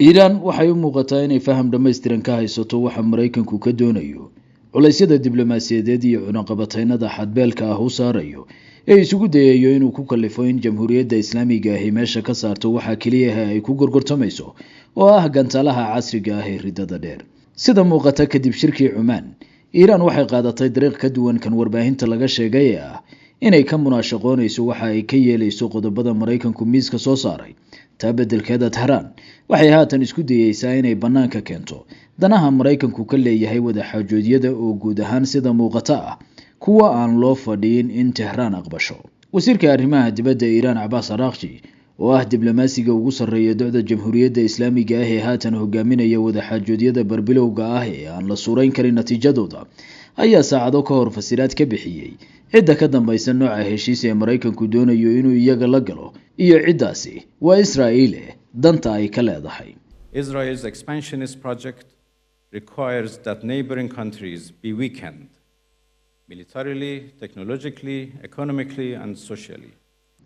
Iiraan waxay u muuqataa inay faham dhammaystiran ka haysato waxa Mareykanku ka doonayo culaysyada diblomaasiyadeed iyo cunaqabataynada xadbeelka ah u saarayo ee isugu dayayo inuu ku kallifo in Jamhuuriyadda Islaamiga ah meesha ka saarto waxa kaliya ay ku gorgortamayso oo ah gantaalaha casriga ah ee ridada dheer. Sida muuqata kadib shirkii Cumaan, Iiraan waxay qaadatay dariiq ka duwan kan warbaahinta laga sheegay ah inay ka munaashaqoonayso waxa ay ka yeelayso qodobada Mareykanku miiska soo saaray. taa beddelkeeda Tehran waxay haatan isku dayaysaa inay bannaanka keento danaha Mareykanku ka leeyahay wadaxaajoodyada oo guud ahaan sida muuqata ah kuwa aan loo fadhiin in Tehran aqbasho. Wasiirka arrimaha dibadda Iiraan Abbas Araghchi oo ah diblomaasiga ugu sarreeya dowladda Jamhuuriyadda Islaamiga ah ee haatan hogaaminaya wadaxaajoodyada barbilowga ah ee aan la suurayn karin natiijadooda ayaa saacado ka hor fasiraad ka bixiyay cidda ka dambaysa nooca heshiis ee Mareykanku doonayo inuu iyaga la galo iyo ciddaasi waa Israa'iil danta ay ka leedahay. Israel's expansionist project requires that neighboring countries be weakened militarily, technologically, economically and socially.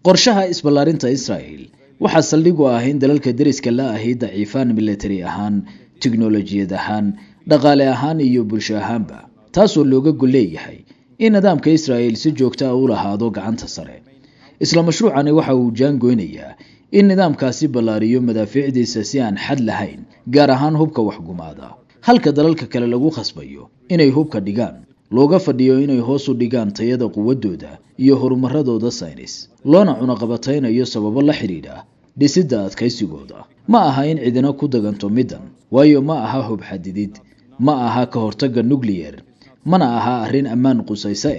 Qorshaha isballaarinta Israa'iil waxaa saldhig u ah in dalalka deriska la ahi daciifaan military ahaan, tiknoolajiyad ahaan, dhaqaale ahaan iyo bulsho ahaanba, taasoo looga gol leeyahay in nidaamka Israa'iil si joogto ah u lahaado gacanta sare. Isla mashruucani waxa uu jaangoynayaa in nidaamkaasi ballaariyo madaafiicdiisa si aan xad lahayn, gaar ahaan hubka waxgumaada, halka dalalka kale lagu khasbayo inay hubka dhigaan, looga fadhiyo inay hoos u dhigaan tayada quwadooda iyo horumaradooda saynis, loona cunaqabataynayo sababo la xiriira dhisidda adkaysigooda. Ma aha in cidina ku daganto middan, waayo ma aha hub xadidid, ma aha ka hortagga nuclear, mana aha arrin ammaan qusaysa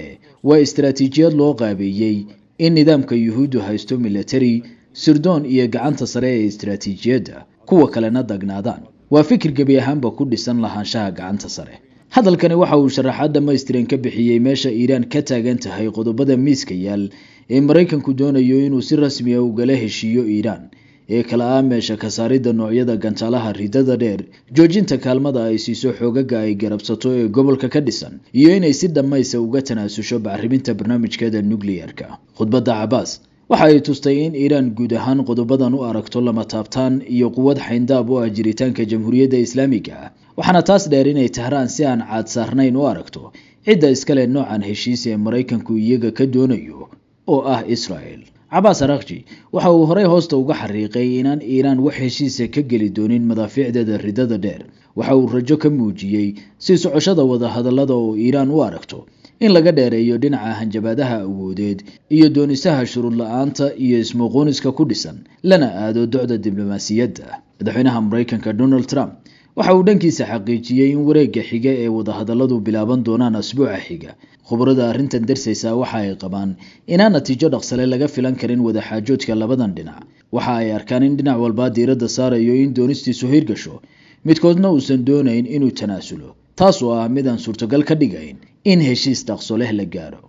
waa istiraatiijiyad loo qaabeeyey in nidaamka Yuhuuddu haysto military, sirdoon iyo gacanta sare ee istiraatiijiyadda kuwa kalena dagnaadaan. Waa fikir gebi ahaanba ku dhisan lahaanshaha gacanta sare. Hadalkani waxa uu sharaxaad dhammaystiran ka bixiyey meesha Iiraan ka taagan tahay qodobada miiska yaal ee Mareykanku doonayo inuu si rasmi ah ugala heshiiyo Iiraan ee kala ah meesha ka saaridda noocyada gantaalaha ridada dheer, joojinta kaalmada ay siiso xoogaga ay garabsato ee gobolka ka dhisan, iyo inay si dhammaysa uga tanaasusho bacriminta barnaamijkeeda nuclear-ka. Khudbadda Abbas waxa ay tustay in Iiraan guud ahaan qodobadan u aragto lama taabtaan iyo quwad xayndaab u ah jiritaanka Jamhuuriyadda Islaamiga ah, waxaana taas dheer inay Tehran si aan caad saarnayn u aragto cidda iskale noocan heshiis ee Mareykanku iyaga ka doonayo oo ah Israa'iil. Abbas Araghchi waxa uu horey hoosta uga xariiqay inaan Iiraan wax heshiis ka geli doonin madaafiicdeeda ridada dheer. Waxa uu rajo ka muujiyey si socoshada wada hadallada oo Iiraan u aragto in laga dheereeyo dhinaca hanjabaadaha awoodeed iyo doonisaha shuruud la'aanta iyo ismuuqooniska ku dhisan, lana aado docda diblomaasiyadda. Madaxweynaha Mareykanka Donald Trump waxa uu dhankiisa xaqiijiyey in wareegga xiga ee wada hadalladu bilaaban doonaan asbuuca xiga. Khubarada arrintan darsaysa waxa ay qabaan inaan natiijo dhaqsale laga filan karin wadaxaajoodka labadan dhinac. Waxa ay arkaan in dhinac walba diiradda saarayo in doonistiisu hirgasho, midkoodna uusan doonayn inuu tanaasulo, taas oo ah mid aan suurtagal ka dhigayn in heshiis dhaqso leh la gaaro.